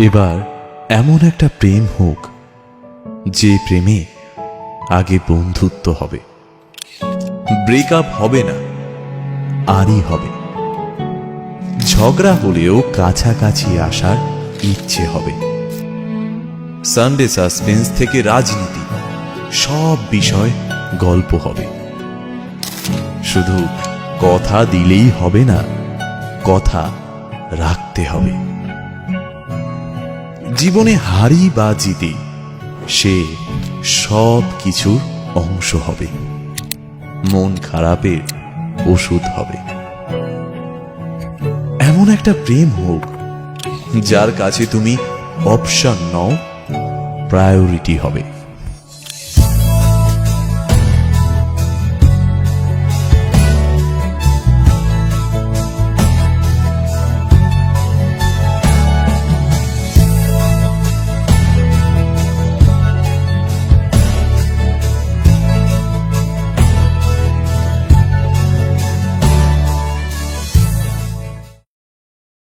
এবার এমন একটা প্রেম হোক যে প্রেমে আগে বন্ধুত্ব হবে, ব্রেকআপ হবে না, আরই হবে। ঝগড়া হলেও কাছাকাছি আসার ইচ্ছে হবে। সানডে সাসপেন্স থেকে রাজনীতি, সব বিষয় গল্প হবে। শুধু কথা দিলেই হবে না, কথা রাখতে হবে। জীবনে হারি বা জিতে সে সব কিছুর অংশ হবে, মন খারাপের ওষুধ হবে। এমন একটা প্রেম হোক যার কাছে তুমি অপশন নও, প্রায়োরিটি হবে।